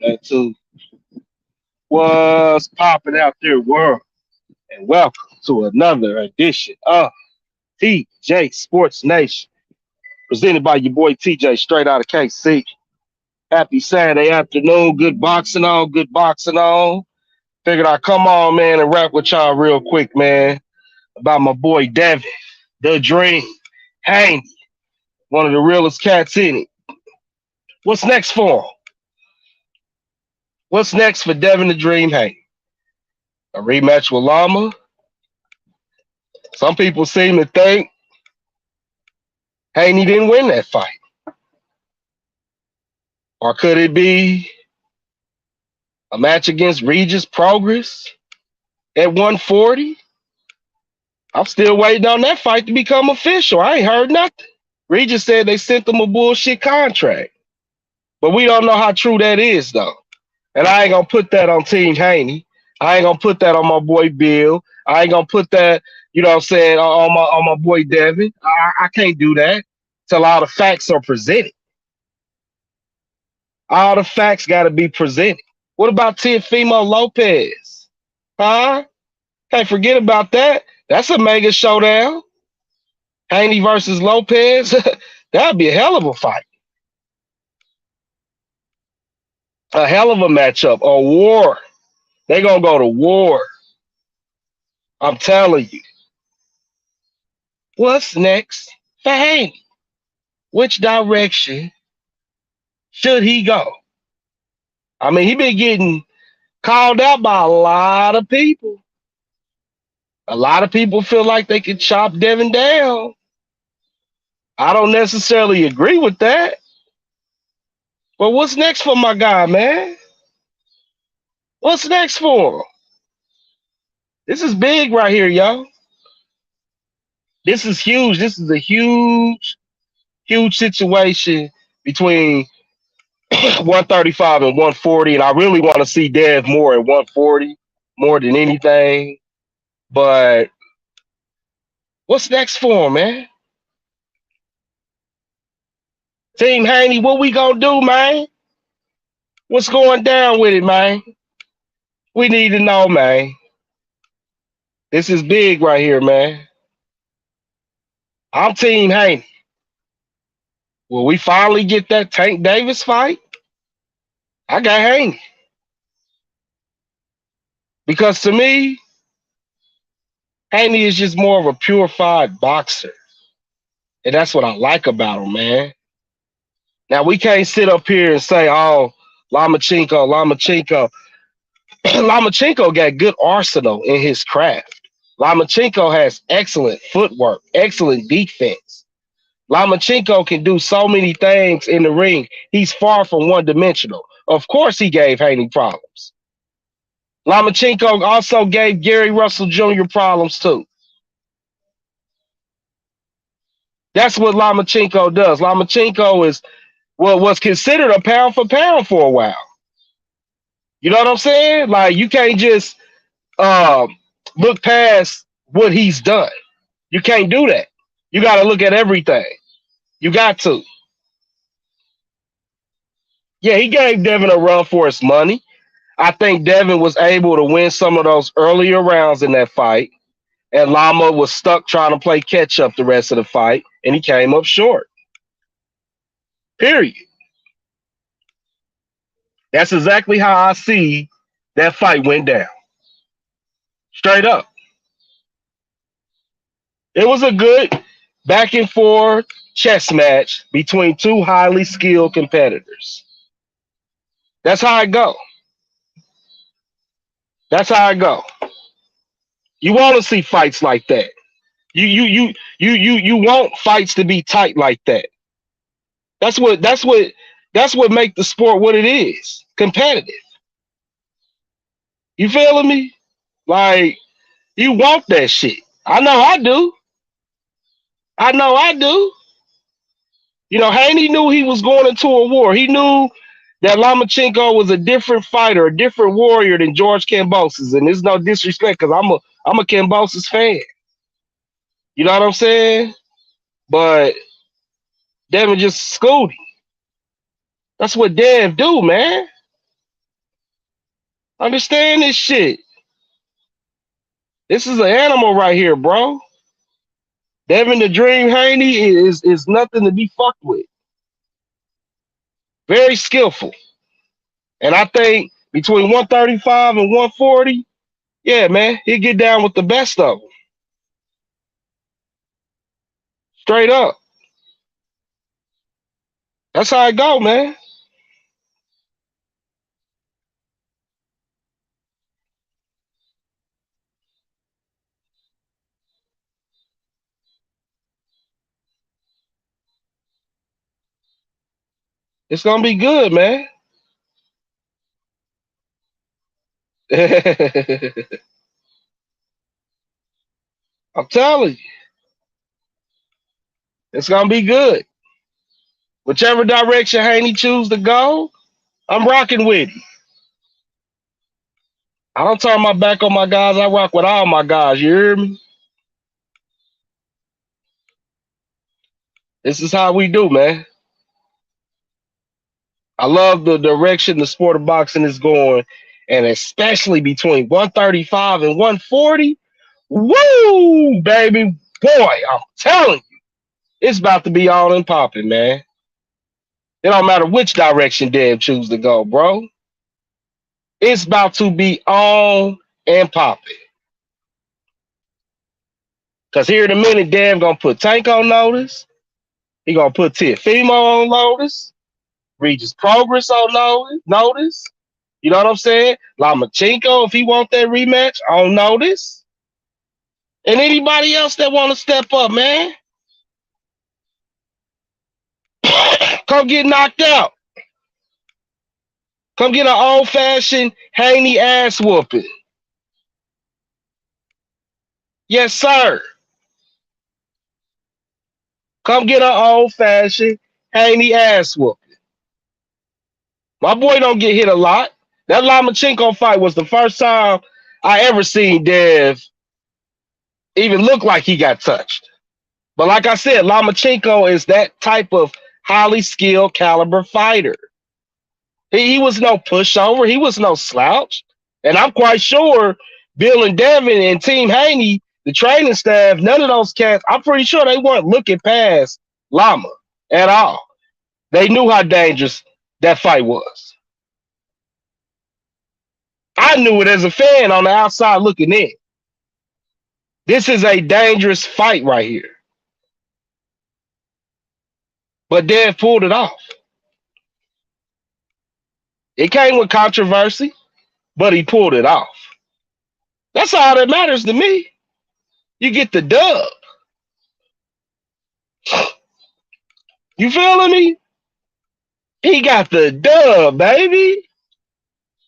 That too. What's popping out there, world? And welcome to another edition of TJ Sports Nation, presented by your boy TJ, straight out of KC. Happy Saturday afternoon. Good boxing on. Good boxing on. Figured I'd come on, man, and rap with y'all real quick, man, about my boy Devin, the Dream, Haney, one of the realest cats in it. What's next for him? What's next for Devin the Dream Haney? A rematch with Lama? Some people seem to think Haney didn't win that fight. Or could it be a match against Regis Progress at 140? I'm still waiting on that fight to become official. I ain't heard nothing. Regis said they sent them a bullshit contract. But we don't know how true that is, though. And I ain't going to put that on Team Haney. I ain't going to put that on my boy Bill. I ain't going to put that, you know what I'm saying, on my boy Devin. I can't do that till all the facts are presented. All the facts got to be presented. What about Teofimo Lopez? Huh? Can't forget about that. That's a mega showdown. Haney versus Lopez. That'd be a hell of a fight. A hell of a matchup. A war. They going to go to war. I'm telling you. What's next for Haney? Which direction should he go? I mean, he been getting called out by a lot of people. A lot of people feel like they could chop Devin down. I don't necessarily agree with that. But what's next for my guy, man? What's next for him? This is big right here, y'all. This is huge. This is a huge, huge situation between 135 and 140. And I really want to see Dev more at 140 more than anything. But what's next for him, man? Team Haney, what we gonna do, man? What's going down with it, man? We need to know, man. This is big right here, man. I'm Team Haney. Will we finally get that Tank Davis fight? I got Haney. Because to me, Haney is just more of a purified boxer. And that's what I like about him, man. Now, we can't sit up here and say, oh, Lomachenko. Lomachenko got good arsenal in his craft. Lomachenko has excellent footwork, excellent defense. Lomachenko can do so many things in the ring. He's far from one-dimensional. Of course he gave Haney problems. Lomachenko also gave Gary Russell Jr. problems too. That's what Lomachenko does. Lomachenko is what was considered a pound for pound for a while. You know what I'm saying? Like, you can't just look past what he's done. You can't do that. You got to look at everything. You got to. Yeah, he gave Devin a run for his money. I think Devin was able to win some of those earlier rounds in that fight, and Lama was stuck trying to play catch up the rest of the fight, and he came up short. Period. That's exactly how I see that fight went down. Straight up. It was a good back and forth chess match between two highly skilled competitors. That's how I go. That's how I go. You want to see fights like that. You want fights to be tight like that. That's what make the sport what it is. Competitive. You feeling me? Like, you want that shit. I know I do. I know I do. You know, Haney knew he was going into a war. He knew that Lomachenko was a different fighter, a different warrior than George Kambosos. And there's no disrespect because I'm a Kambosos fan. You know what I'm saying? But Devin just schooled him. That's what Dev do, man. Understand this shit. This is an animal right here, bro. Devin the Dream Haney is nothing to be fucked with. Very skillful. And I think between 135 and 140, yeah, man, he'll get down with the best of them. Straight up. That's how it go, man. It's gonna be good, man. I'm telling you, it's gonna be good. Whichever direction Haney choose to go, I'm rocking with him. I don't turn my back on my guys. I rock with all my guys. You hear me? This is how we do, man. I love the direction the sport of boxing is going, and especially between 135 and 140. Woo, baby. Boy, I'm telling you, it's about to be on and popping, man. It don't matter which direction Dev choose to go, bro. It's about to be on and popping. Because here in a minute, Dev gonna put Tank on notice. He gonna put Tiafimo on notice. Regis Progress on notice. You know what I'm saying? Lomachenko, if he want that rematch, on notice. And anybody else that want to step up, man, come get knocked out. Come get an old-fashioned Haney ass whooping. Yes, sir. Come get an old-fashioned Haney ass whooping. My boy don't get hit a lot. That Lomachenko fight was the first time I ever seen Dev even look like he got touched. But like I said, Lomachenko is that type of highly skilled caliber fighter. He was no pushover. He was no slouch. And I'm quite sure Bill and Devin and Team Haney, the training staff, none of those cats, I'm pretty sure they weren't looking past Lama at all. They knew how dangerous that fight was. I knew it as a fan on the outside looking in. This is a dangerous fight right here. But Dev pulled it off. It came with controversy, but he pulled it off. That's all that matters to me. You get the dub. You feeling me? He got the dub, baby.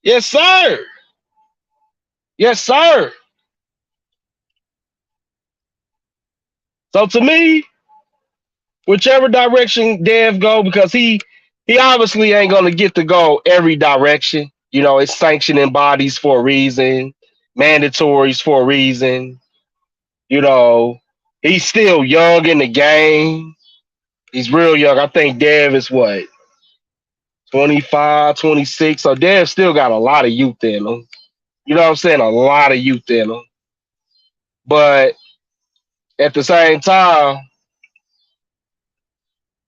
Yes, sir. Yes, sir. So to me, whichever direction Dev go, because he obviously ain't gonna get to go every direction. You know, it's sanctioning bodies for a reason, mandatories for a reason. You know, he's still young in the game. He's real young. I think Dev is what, 25, 26. So Dev still got a lot of youth in him. You know what I'm saying? A lot of youth in him. But at the same time,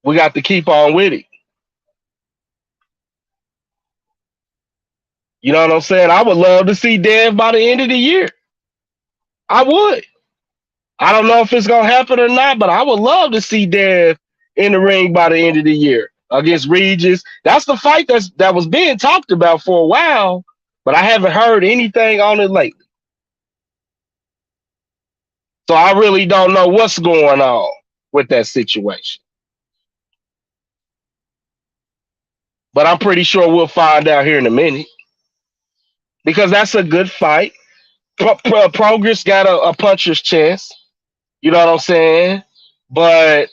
we got to keep on with it. You know what I'm saying? I would love to see Dev by the end of the year. I would. I don't know if it's gonna happen or not, but I would love to see Dev in the ring by the end of the year against Regis. That's the fight that was being talked about for a while, but I haven't heard anything on it lately. So I really don't know what's going on with that situation. But I'm pretty sure we'll find out here in a minute. Because that's a good fight. Progress got a puncher's chance. You know what I'm saying? But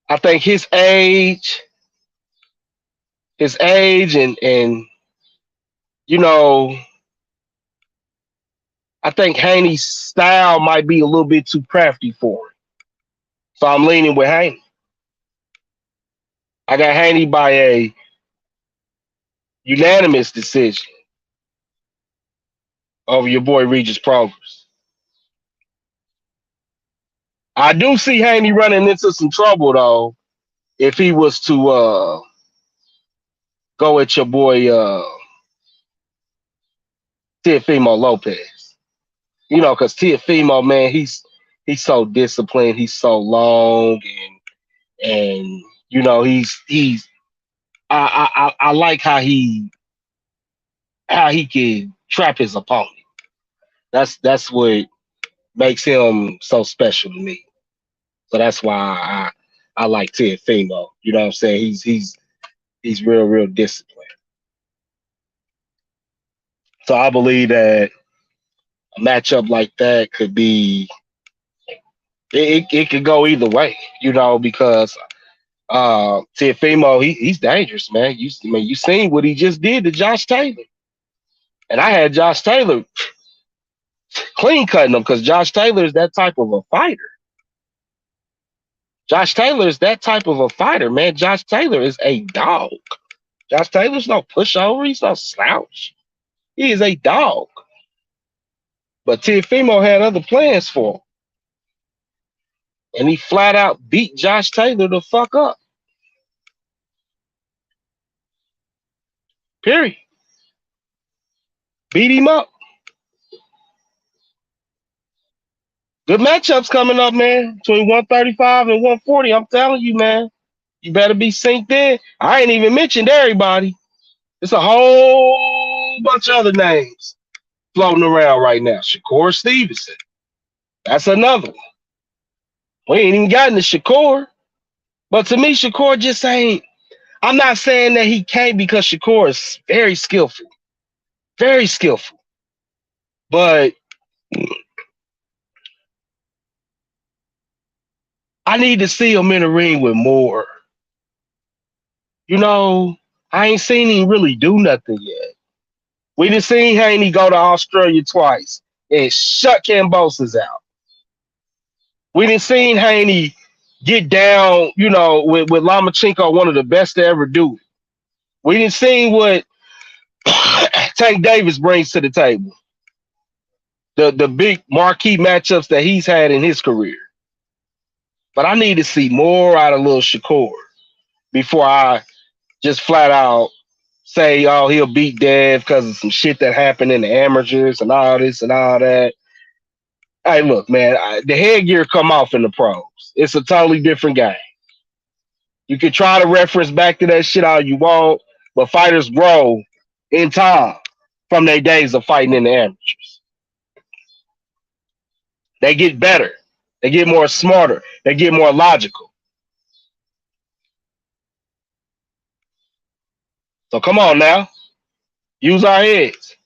I think his age and you know, I think Haney's style might be a little bit too crafty for him. So I'm leaning with Haney. I got Haney by a unanimous decision. over your boy Regis Progress. I do see Haney running into some trouble though if he was to go at your boy Teofimo Lopez. You know, because Teofimo, man, he's so disciplined, he's so long, and you know he's I like how he can trap his opponent. That's what makes him so special to me. So that's why I like Teofimo. You know what I'm saying? He's real disciplined. So I believe that a matchup like that could be it could go either way, you know, because Teofimo he's dangerous, man. You seen what he just did to Josh Taylor, and I had Josh Taylor clean cutting him because Josh Taylor is that type of a fighter. Josh Taylor is that type of a fighter, man. Josh Taylor is a dog. Josh Taylor's no pushover. He's no slouch. He is a dog. But Teofimo had other plans for him. And he flat out beat Josh Taylor the fuck up. Period. Beat him up. Good matchups coming up, man. Between 135 and 140. I'm telling you, man. You better be synced in. I ain't even mentioned everybody. It's a whole bunch of other names floating around right now. Shakur Stevenson. That's another one. We ain't even gotten to Shakur. But to me, Shakur just ain't. I'm not saying that he can't because Shakur is very skillful. Very skillful. But I need to see him in the ring with more. You know, I ain't seen him really do nothing yet. We done seen Haney go to Australia twice and shut Cambosis out. We done seen Haney get down, you know, with Lomachenko, one of the best to ever do it. We done seen what Tank Davis brings to the table. The big marquee matchups that he's had in his career. But I need to see more out of Lil Shakur before I just flat out say, oh, he'll beat Dev because of some shit that happened in the amateurs and all this and all that. Hey, look, man, the headgear come off in the pros. It's a totally different game. You can try to reference back to that shit all you want, but fighters grow in time from their days of fighting in the amateurs. They get better. They get more smarter. They get more logical. So come on now. Use our heads.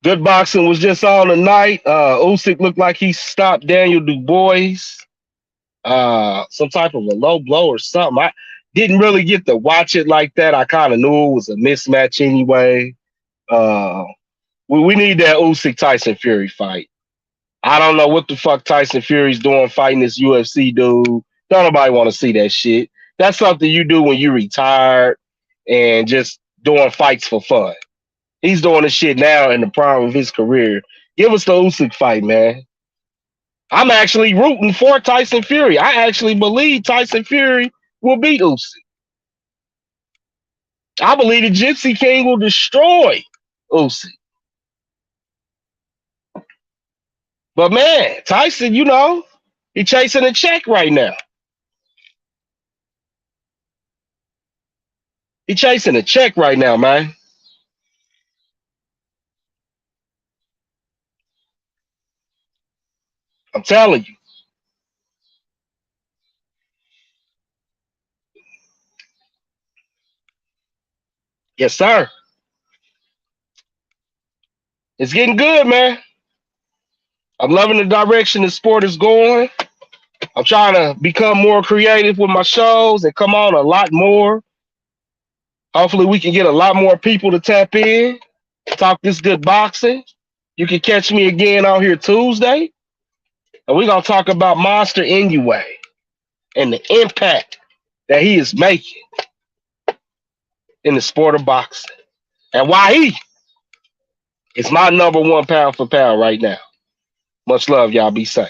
Good boxing was just on tonight. Usyk looked like he stopped Daniel Dubois. Some type of a low blow or something. I didn't really get to watch it like that. I kind of knew it was a mismatch anyway. We need that Usyk Tyson Fury fight. I don't know what the fuck Tyson Fury's doing fighting this UFC dude. Don't nobody want to see that shit. That's something you do when you retired and just doing fights for fun. He's doing this shit now in the prime of his career. Give us the Usyk fight, man. I'm actually rooting for Tyson Fury. I actually believe Tyson Fury will beat Usyk. I believe the Gypsy King will destroy Usyk. But man, Tyson, you know, he's chasing a check right now. He's chasing a check right now, man. I'm telling you. Yes, sir. It's getting good, man. I'm loving the direction the sport is going. I'm trying to become more creative with my shows and come on a lot more. Hopefully, we can get a lot more people to tap in, talk this good boxing. You can catch me again out here Tuesday, and we're going to talk about Monster Inoue and the impact that he is making. in the sport of boxing. And why he is my number one pound for pound right now. Much love, y'all. Be safe.